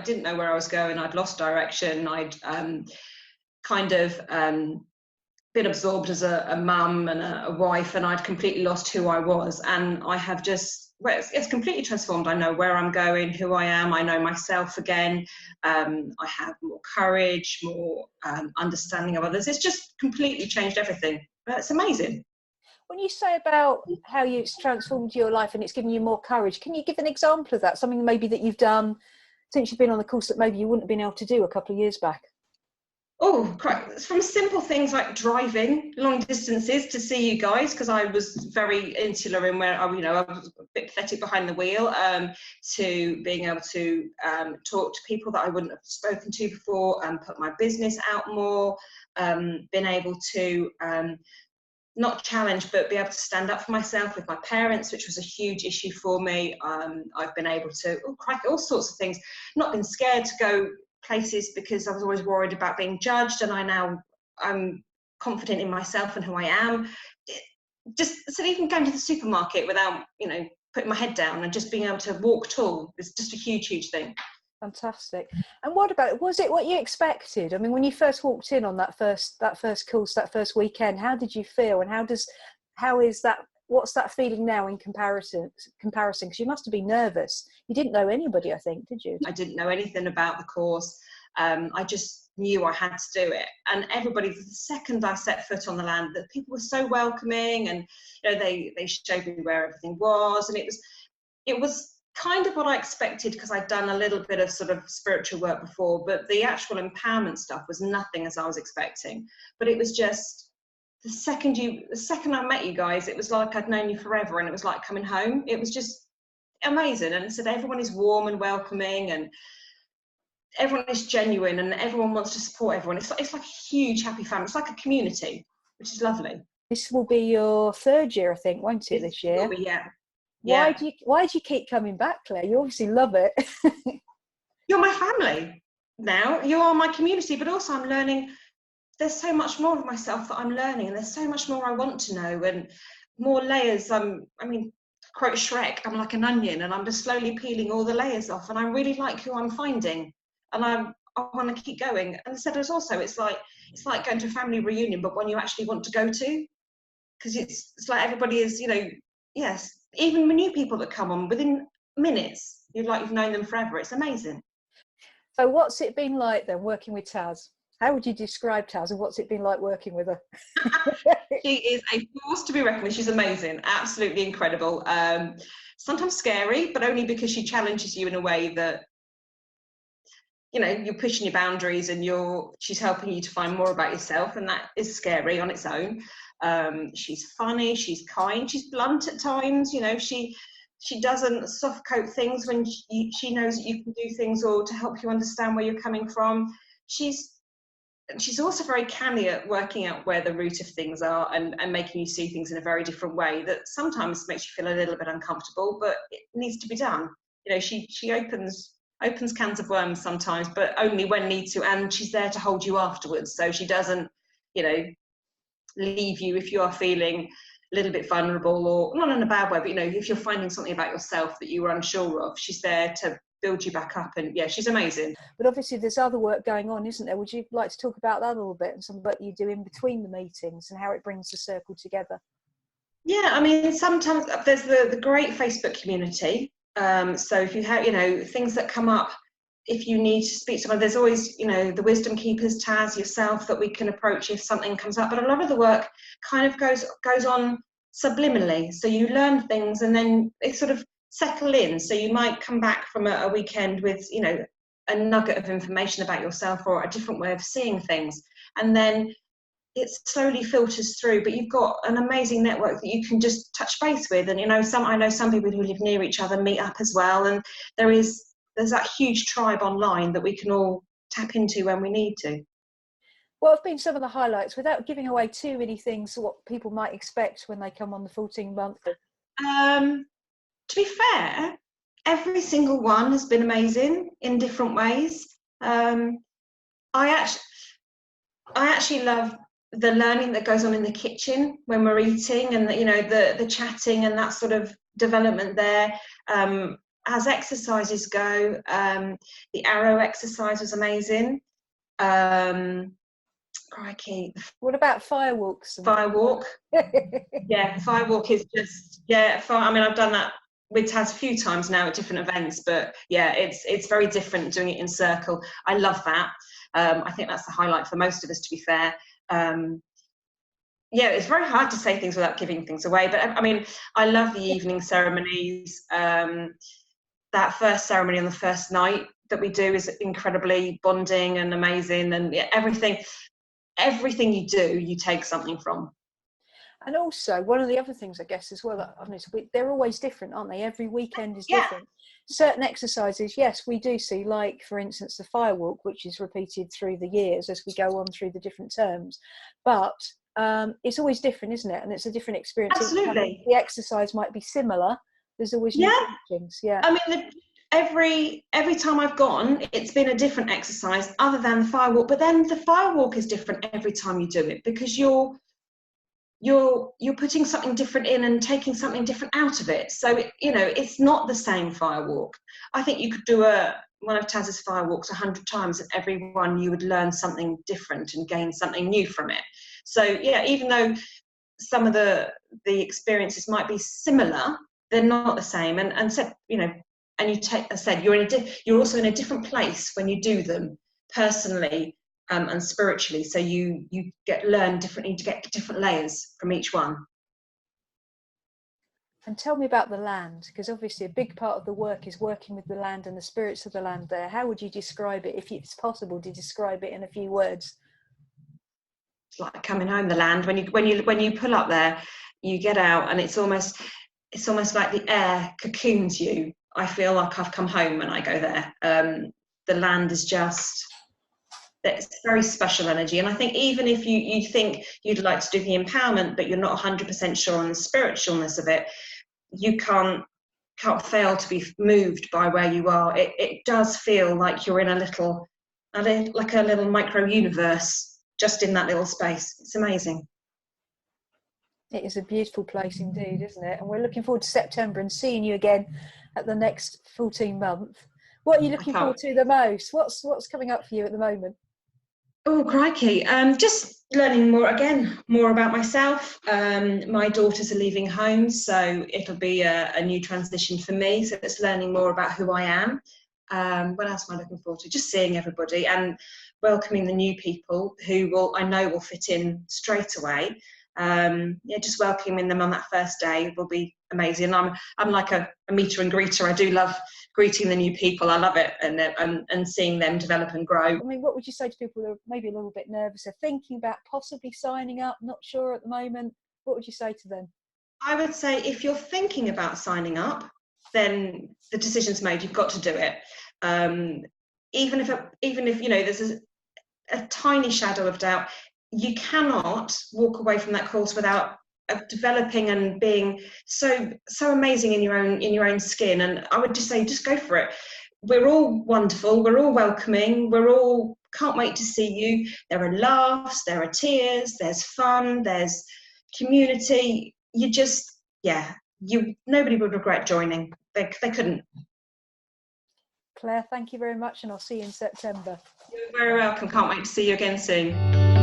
didn't know where I was going. I'd lost direction. I'd been absorbed as a mum and a wife, and I'd completely lost who I was. And I have just, well, it's completely transformed. I know where I'm going, who I am. I know myself again. I have more courage, more understanding of others. It's just completely changed everything. It's amazing. When you say about how it's transformed your life and it's given you more courage, can you give an example of that? Something maybe that you've done since you've been on the course that maybe you wouldn't have been able to do a couple of years back? Oh, from simple things like driving long distances to see you guys, because I was very insular in where I was a bit pathetic behind the wheel, to being able to talk to people that I wouldn't have spoken to before, and put my business out more, been able to not challenge, but be able to stand up for myself with my parents, which was a huge issue for me. I've been able to all sorts of things, not been scared to go places because I was always worried about being judged, and I'm confident in myself and who I am. So even going to the supermarket without putting my head down and just being able to walk tall is just a huge thing. Fantastic. And what about, was it what you expected? I mean, when you first walked in on that first course, that first weekend, how did you feel, and what's that feeling now in comparison? Because you must have been nervous. You didn't know anybody, I think, did you? I didn't know anything about the course. I just knew I had to do it. And everybody, the second I set foot on the land, that people were so welcoming, and they showed me where everything was, and it was kind of what I expected, because I'd done a little bit of sort of spiritual work before, but the actual empowerment stuff was nothing as I was expecting. But it was just, the second I met you guys, it was like I'd known you forever, and it was like coming home. It was just amazing. And so everyone is warm and welcoming, and everyone is genuine, and everyone wants to support everyone. It's like a huge happy family. It's like a community, which is lovely. This will be your third year, I think, won't it, this year? Yeah. Why do you keep coming back, Claire? You obviously love it. You're my family now. You are my community, but also I'm learning. There's so much more of myself that I'm learning, and there's so much more I want to know, and more layers. Quote Shrek, I'm like an onion, and I'm just slowly peeling all the layers off, and I really like who I'm finding, and I want to keep going. And so there's also, it's like going to a family reunion, but one you actually want to go to, because it's like everybody is, yes, even the new people that come on within minutes, you've known them forever. It's amazing. So what's it been like then, working with Taz? How would you describe Taz, and what's it been like working with her? She is a force to be reckoned with. She's amazing, absolutely incredible. Sometimes scary, but only because she challenges you in a way that, you're pushing your boundaries, and she's helping you to find more about yourself, and that is scary on its own. She's funny, she's kind, she's blunt at times. She doesn't soft coat things when she knows that you can do things, or to help you understand where you're coming from. She's also very canny at working out where the root of things are, and making you see things in a very different way that sometimes makes you feel a little bit uncomfortable, but it needs to be done. She opens cans of worms sometimes, but only when need to, and she's there to hold you afterwards. So she doesn't, leave you if you are feeling a little bit vulnerable, or not in a bad way, but if you're finding something about yourself that you were unsure of, she's there to build you back up. And yeah, she's amazing. But obviously there's other work going on, isn't there? Would you like to talk about that a little bit, and some work you do in between the meetings, and how it brings the circle together? Yeah, sometimes there's the great Facebook community. So if you have things that come up, if you need to speak to someone, there's always the wisdom keepers, Taz, yourself, that we can approach if something comes up. But a lot of the work kind of goes on subliminally, so you learn things and then they sort of settle in. So you might come back from a weekend with a nugget of information about yourself, or a different way of seeing things, and then it slowly filters through. But you've got an amazing network that you can just touch base with, and I know some people who live near each other meet up as well, and there's that huge tribe online that we can all tap into when we need to. What have been some of the highlights, without giving away too many things, what people might expect when they come on the 14-month? To be fair, every single one has been amazing in different ways. I actually love the learning that goes on in the kitchen when we're eating, and the chatting and that sort of development there. as exercises go, the arrow exercise was amazing. Crikey. What about firewalks? Firewalk. Yeah, firewalk is just, I mean, I've done that with Taz a few times now at different events, but yeah, it's very different doing it in circle. I love that. I think that's the highlight for most of us, to be fair. Yeah, it's very hard to say things without giving things away, but I mean, I love the evening ceremonies. That first ceremony on the first night that we do is incredibly bonding and amazing, and yeah, everything you do, you take something from. And also, one of the other things, I guess, as well, that I've noticed, they're always different, aren't they? Every weekend is different. Certain exercises, yes, we do see, like, for instance, the firewalk, which is repeated through the years as we go on through the different terms. But it's always different, isn't it? And it's a different experience. Absolutely. The exercise might be similar. There's always new teachings. Yeah. I mean, every time I've gone, it's been a different exercise other than the firewalk. But then the firewalk is different every time you do it, because you're putting something different in and taking something different out of it. So, you know, it's not the same firewalk. I think you could do one of Taz's firewalks 100 times, and every one you would learn something different and gain something new from it. So, yeah, even though some of the experiences might be similar, they're not the same. And so, you know, and you take, as I said, you're also in a different place when you do them personally and spiritually. So you learn differently, to get different layers from each one. And tell me about the land, because obviously a big part of the work is working with the land and the spirits of the land there. How would you describe it, if it's possible to describe it in a few words? It's like coming home, the land. When you pull up there, you get out, and it's almost like the air cocoons you. I feel like I've come home when I go there. The land is just, it's very special energy. And I think even if you think you'd like to do the empowerment, but you're not 100% sure on the spiritualness of it, you can't fail to be moved by where you are. It does feel like you're in a little micro universe just in that little space. It's amazing. It is a beautiful place indeed, isn't it? And we're looking forward to September and seeing you again at the next 14 month. What are you looking forward to the most? What's coming up for you at the moment? Oh, crikey. Just learning more about myself. My daughters are leaving home, so it'll be a new transition for me. So it's learning more about who I am. What else am I looking forward to? Just seeing everybody and welcoming the new people who I know will fit in straight away. Just welcoming them on that first day will be amazing. I'm like a meter and greeter. I do love greeting the new people. I love it, and seeing them develop and grow. I mean, what would you say to people who are maybe a little bit nervous, are thinking about possibly signing up, not sure at the moment? What would you say to them? I would say, if you're thinking about signing up, then the decision's made. You've got to do it. Even if you know there's a tiny shadow of doubt, you cannot walk away from that course without developing and being so amazing in your own skin. And I would just say, just go for it. We're all wonderful, we're all welcoming, can't wait to see you. There are laughs, there are tears, there's fun, there's community. Nobody would regret joining. They couldn't. Claire, thank you very much, and I'll see you in September. You're very welcome. Can't wait to see you again soon.